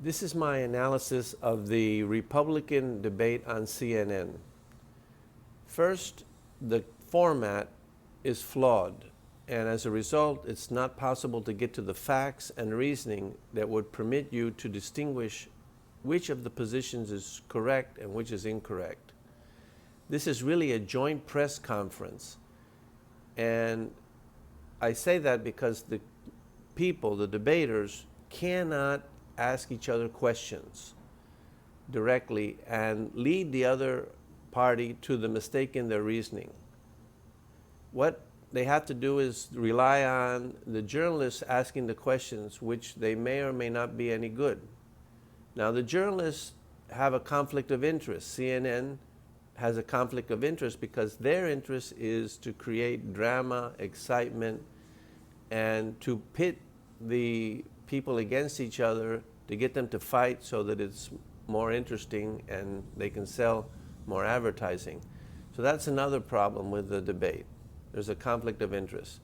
This is my analysis of the Republican debate on CNN. First, the format is flawed, and as a result, it's not possible to get to the facts and reasoning that would permit you to distinguish which of the positions is correct and which is incorrect. This is really a joint press conference, and I say that because the people, the debaters, cannot ask each other questions directly and lead the other party to the mistake in their reasoning. What they have to do is rely on the journalists asking the questions, which they may or may not be any good. Now, the journalists have a conflict of interest. CNN has a conflict of interest because their interest is to create drama, excitement, and to pit the people against each other to get them to fight so that it's more interesting and they can sell more advertising. So that's another problem with the debate. There's a conflict of interest.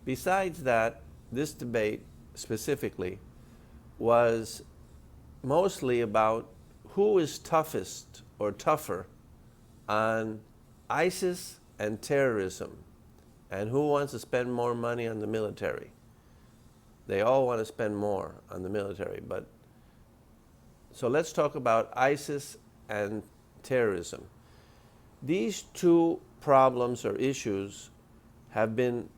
Besides that, this debate specifically was mostly about who is toughest or tougher on ISIS and terrorism, and who wants to spend more money on the military. They all want to spend more on the military, but so let's talk about ISIS and terrorism. These two problems or issues have been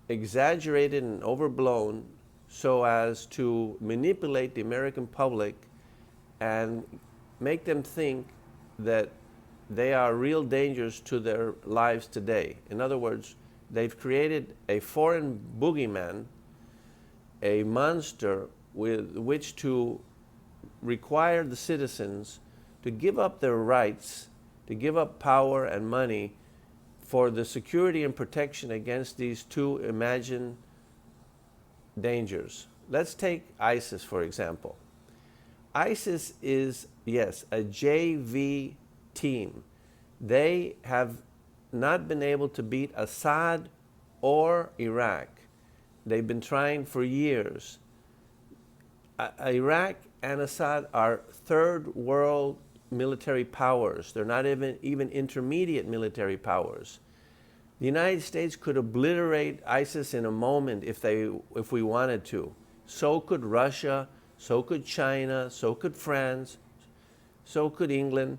exaggerated and overblown so as to manipulate the American public and make them think that they are real dangers to their lives today. In other words, they've created a foreign boogeyman, a monster with which to require the citizens to give up their rights, to give up power and money for the security and protection against these two imagined dangers. Let's take ISIS, for example. ISIS is, yes, a JV team. They have not been able to beat Assad or Iraq. They've been trying for years. Iraq and Assad are third world military powers. They're not even intermediate military powers. The United States could obliterate ISIS in a moment if we wanted to. So could Russia, so could China, so could France, so could England.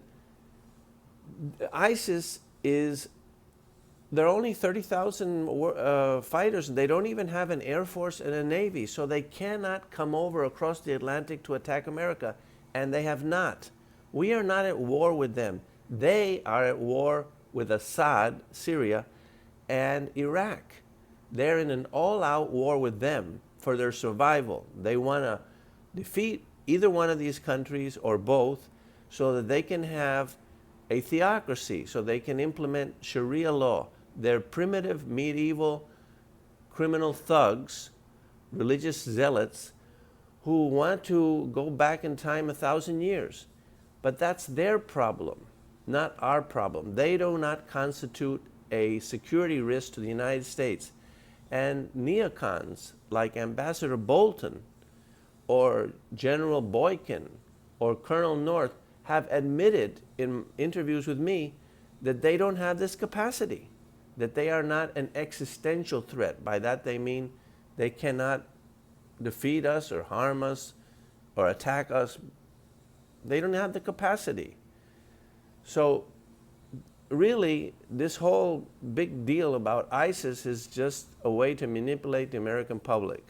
ISIS is, there are only 30,000 fighters, and they don't even have an air force and a navy, so they cannot come over across the Atlantic to attack America, and they have not. We are not at war with them. They are at war with Assad, Syria, and Iraq. They're in an all-out war with them for their survival. They want to defeat either one of these countries or both so that they can have a theocracy, so they can implement Sharia law. They're primitive, medieval, criminal thugs, religious zealots who want to go back in time 1,000 years. But that's their problem, not our problem. They do not constitute a security risk to the United States. And neocons like Ambassador Bolton or General Boykin or Colonel North have admitted in interviews with me that they don't have this capacity, that they are not an existential threat. By that they mean they cannot defeat us or harm us or attack us. They don't have the capacity. So really, this whole big deal about ISIS is just a way to manipulate the American public.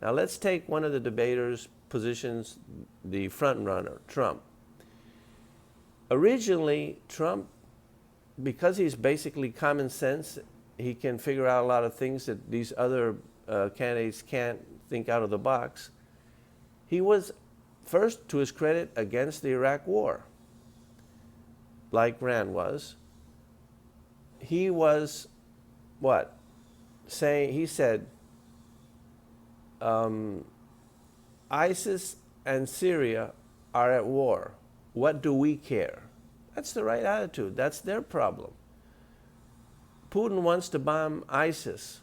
Now let's take one of the debaters' positions, the front runner, Trump. Originally, Trump, because he's basically common sense, he can figure out a lot of things that these other candidates can't think out of the box. He was, first, to his credit, against the Iraq war, like Rand was. He was, what? He said, ISIS and Syria are at war. What do we care? That's the right attitude. That's their problem. Putin wants to bomb ISIS.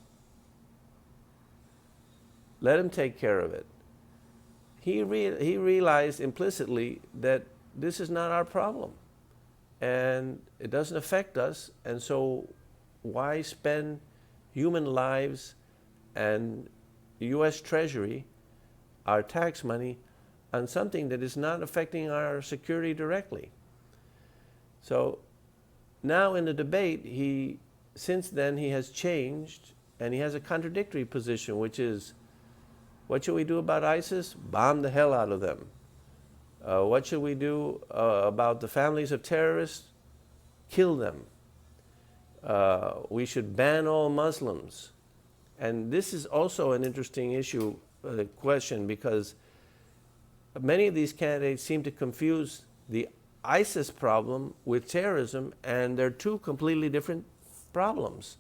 Let him take care of it. he realized implicitly that this is not our problem, and it doesn't affect us, and so why spend human lives and U.S. Treasury, our tax money, on something that is not affecting our security directly? So now in the debate, since then he has changed, and he has a contradictory position, which is, what should we do about ISIS? Bomb the hell out of them. What should we do about the families of terrorists? Kill them. We should ban all Muslims. And this is also an interesting issue, question, because many of these candidates seem to confuse the ISIS problem with terrorism, and they're two completely different problems.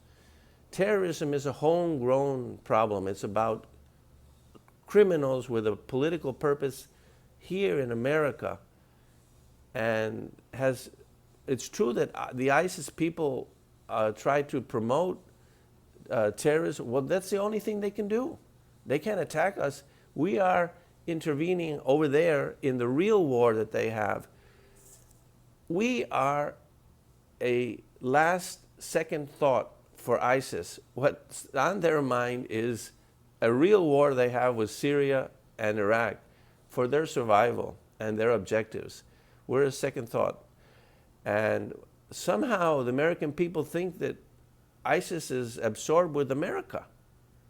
Terrorism is a homegrown problem. It's about criminals with a political purpose here in America, and it's true that the ISIS people try to promote terrorism. Well, that's the only thing they can do. They can't attack us. We are intervening over there in the real war that they have. We are a last second thought for ISIS. What's on their mind is a real war they have with Syria and Iraq for their survival and their objectives. We're a second thought. And somehow the American people think that ISIS is absorbed with America,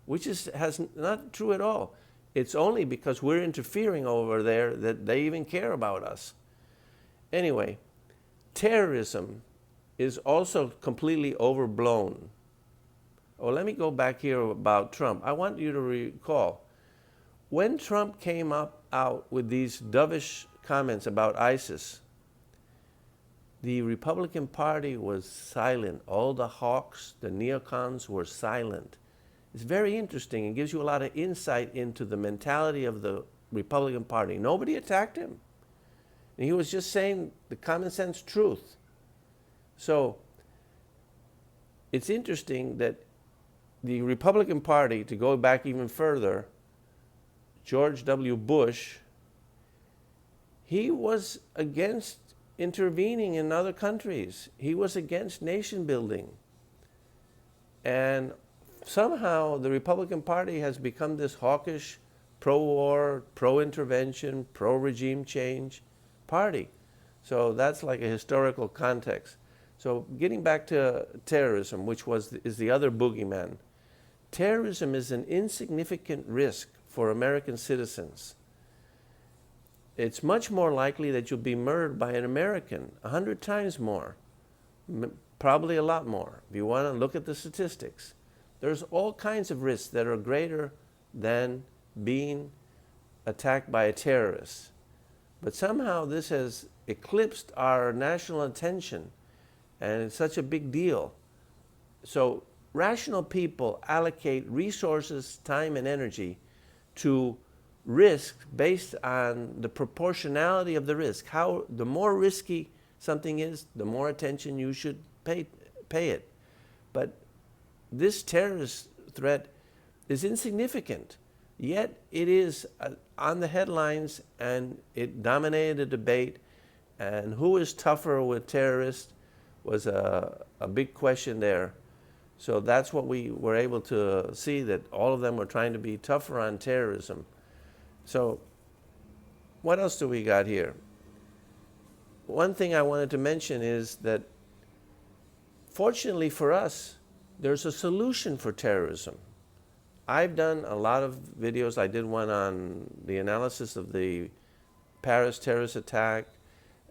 which is not true at all. It's only because we're interfering over there that they even care about us. Anyway, terrorism is also completely overblown. Oh, let me go back here about Trump. I want you to recall, when Trump came out with these dovish comments about ISIS, the Republican Party was silent. All the hawks, the neocons, were silent. It's very interesting. It gives you a lot of insight into the mentality of the Republican Party. Nobody attacked him. And he was just saying the common sense truth. So it's interesting that the Republican Party, to go back even further, George W. Bush, he was against intervening in other countries. He was against nation building. And somehow the Republican Party has become this hawkish, pro-war, pro-intervention, pro-regime change party. So that's like a historical context. So getting back to terrorism, which is the other boogeyman. Terrorism is an insignificant risk for American citizens. It's much more likely that you'll be murdered by an American, 100 times more, probably a lot more, if you want to look at the statistics. There's all kinds of risks that are greater than being attacked by a terrorist. But somehow this has eclipsed our national attention, and it's such a big deal. So rational people allocate resources, time, and energy to risk based on the proportionality of the risk. How the more risky something is, the more attention you should pay it. But this terrorist threat is insignificant, yet it is on the headlines, and it dominated the debate. And who is tougher with terrorists was a big question there. So that's what we were able to see, that all of them were trying to be tougher on terrorism. So what else do we got here? One thing I wanted to mention is that, fortunately for us, there's a solution for terrorism. I've done a lot of videos. I did one on the analysis of the Paris terrorist attack.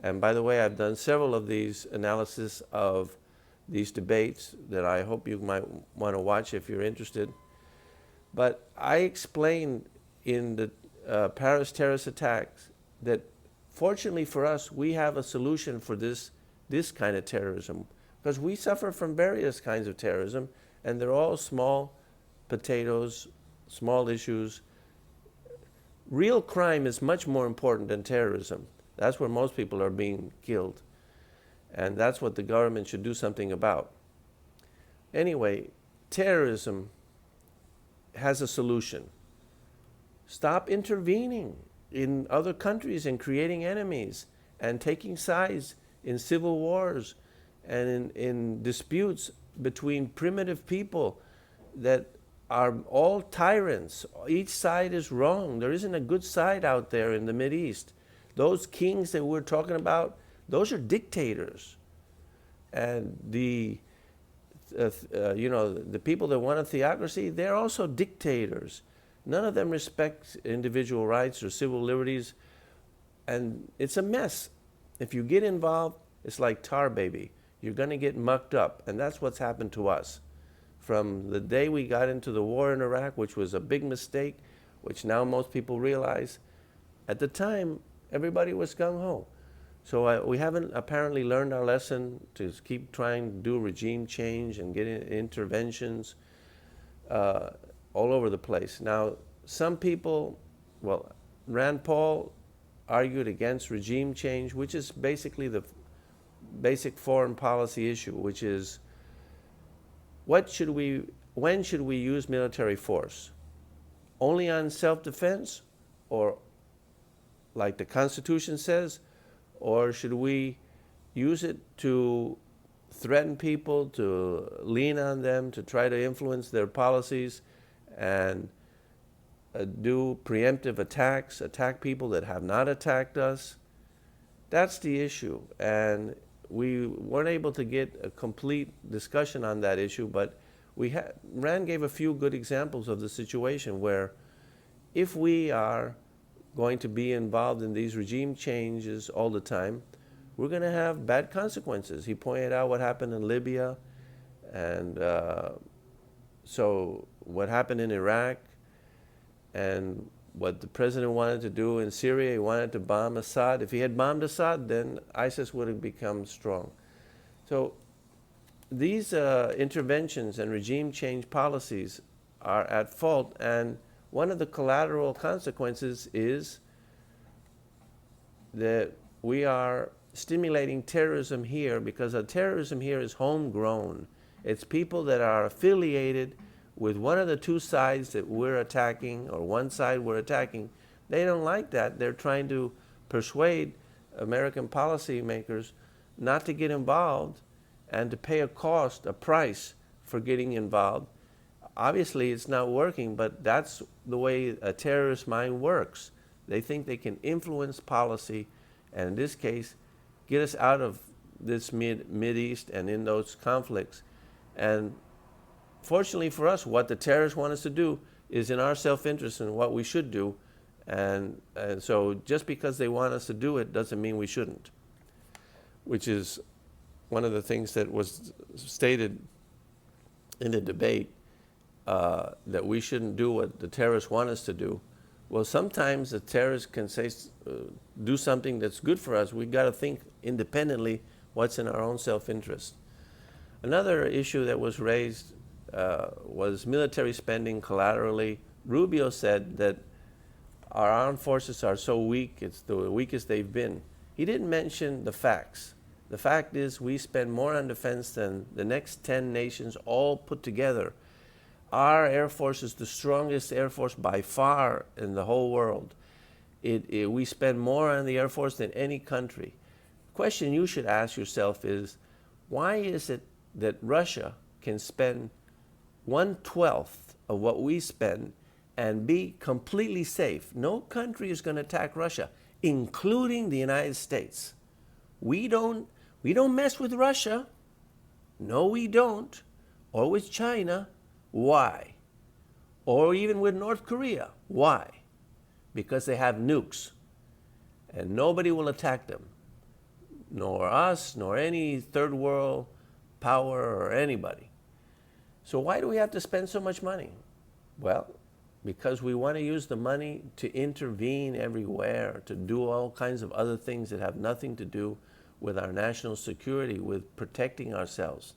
And by the way, I've done several of these analysis of these debates that I hope you might want to watch if you're interested. But I explained in the Paris terrorist attacks that, fortunately for us, we have a solution for this kind of terrorism, because we suffer from various kinds of terrorism, and they're all small potatoes, small issues. Real crime is much more important than terrorism. That's where most people are being killed, and that's what the government should do something about. Anyway, terrorism has a solution. Stop intervening. in other countries and creating enemies and taking sides in civil wars and in disputes between primitive people that are all tyrants. Each side is wrong. There isn't a good side out there in the Mideast. Those kings that we're talking about, those are dictators. And the people that want a theocracy, they're also dictators. None of them respect individual rights or civil liberties, and it's a mess. If you get involved, it's like tar baby. You're going to get mucked up, and that's what's happened to us. From the day we got into the war in Iraq, which was a big mistake, which now most people realize, at the time, everybody was gung-ho. So we haven't apparently learned our lesson to keep trying to do regime change and get interventions all over the place. Now, some people, Rand Paul argued against regime change, which is basically the basic foreign policy issue, which is when should we use military force? Only on self-defense, or like the Constitution says, or should we use it to threaten people, to lean on them, to try to influence their policies and do preemptive attacks, attack people that have not attacked us? That's the issue. And we weren't able to get a complete discussion on that issue, but Rand gave a few good examples of the situation where if we are going to be involved in these regime changes all the time, we're going to have bad consequences. He pointed out what happened in Libya, and so what happened in Iraq, and what the president wanted to do in Syria. He wanted to bomb Assad. If he had bombed Assad, then ISIS would have become strong. So these interventions and regime change policies are at fault, and one of the collateral consequences is that we are stimulating terrorism here, because the terrorism here is homegrown. It's people that are affiliated with one of the two sides that we're attacking, or one side we're attacking. They don't like that. They're trying to persuade American policymakers not to get involved and to pay a price for getting involved. Obviously, it's not working, but that's the way a terrorist mind works. They think they can influence policy, and in this case, get us out of this Mideast and in those conflicts. And fortunately for us, what the terrorists want us to do is in our self-interest and what we should do. And so just because they want us to do it doesn't mean we shouldn't, which is one of the things that was stated in the debate, that we shouldn't do what the terrorists want us to do. Well, sometimes the terrorists can say, do something that's good for us. We've got to think independently what's in our own self-interest. Another issue that was raised was military spending collaterally. Rubio said that our armed forces are so weak, it's the weakest they've been. He didn't mention the facts. The fact is we spend more on defense than the next 10 nations all put together. Our Air Force is the strongest Air Force by far in the whole world. We spend more on the Air Force than any country. The question you should ask yourself is, why is it that Russia can spend 1/12 of what we spend and be completely safe? No country is going to attack Russia, including the United States. We don't mess with Russia. No, we don't. Or with China. Why? Or even with North Korea. Why? Because they have nukes, and nobody will attack them, nor us, nor any third world power or anybody. So why do we have to spend so much money? Well, because we want to use the money to intervene everywhere, to do all kinds of other things that have nothing to do with our national security, with protecting ourselves.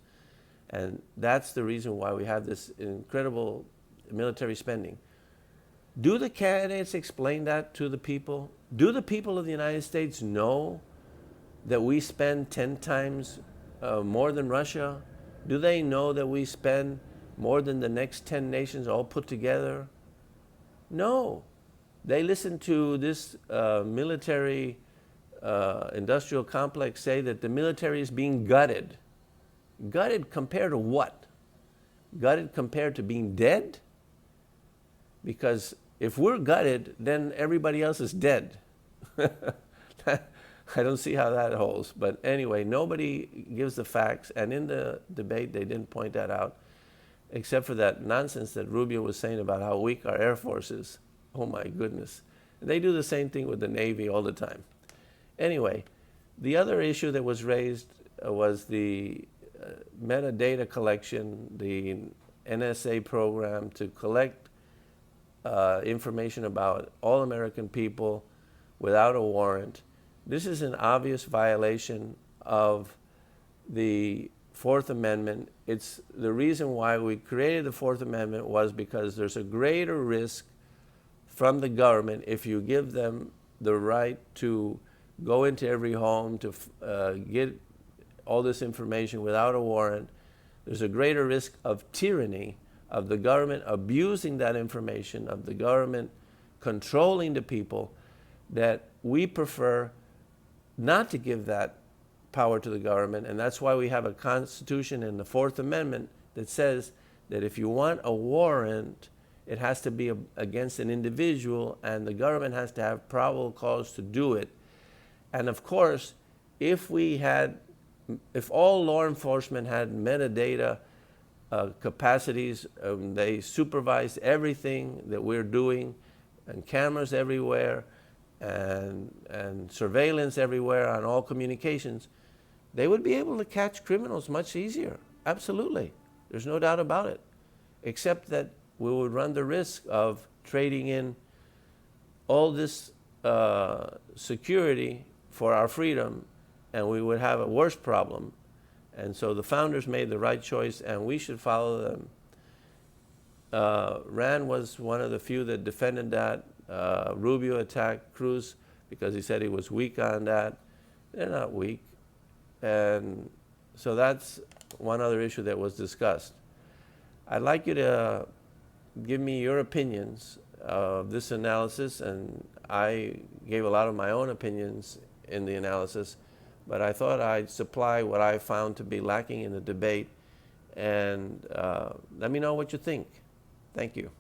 And that's the reason why we have this incredible military spending. Do the candidates explain that to the people? Do the people of the United States know that we spend 10 times more than Russia? Do they know that we spend more than the next 10 nations all put together? No. They listened to this military industrial complex say that the military is being gutted. Gutted compared to what? Gutted compared to being dead? Because if we're gutted, then everybody else is dead. I don't see how that holds. But anyway, nobody gives the facts. And in the debate, they didn't point that out, except for that nonsense that Rubio was saying about how weak our Air Force is. Oh my goodness. They do the same thing with the Navy all the time. Anyway, the other issue that was raised was the metadata collection, the NSA program to collect information about all American people without a warrant. This is an obvious violation of the Fourth Amendment. It's the reason why we created the Fourth Amendment was because there's a greater risk from the government if you give them the right to go into every home to get all this information without a warrant. There's a greater risk of tyranny, of the government abusing that information, of the government controlling the people, that we prefer not to give that power to the government. And that's why we have a Constitution in the Fourth Amendment that says that if you want a warrant, it has to be against an individual, and the government has to have probable cause to do it. And of course, if all law enforcement had metadata capacities, they supervised everything that we're doing, and cameras everywhere, and surveillance everywhere on all communications, they would be able to catch criminals much easier. Absolutely. There's no doubt about it. Except that we would run the risk of trading in all this security for our freedom, and we would have a worse problem. And so the founders made the right choice, and we should follow them. Rand was one of the few that defended that. Rubio attacked Cruz because he said he was weak on that. They're not weak. And so that's one other issue that was discussed. I'd like you to give me your opinions of this analysis, and I gave a lot of my own opinions in the analysis, but I thought I'd supply what I found to be lacking in the debate, and let me know what you think. Thank you.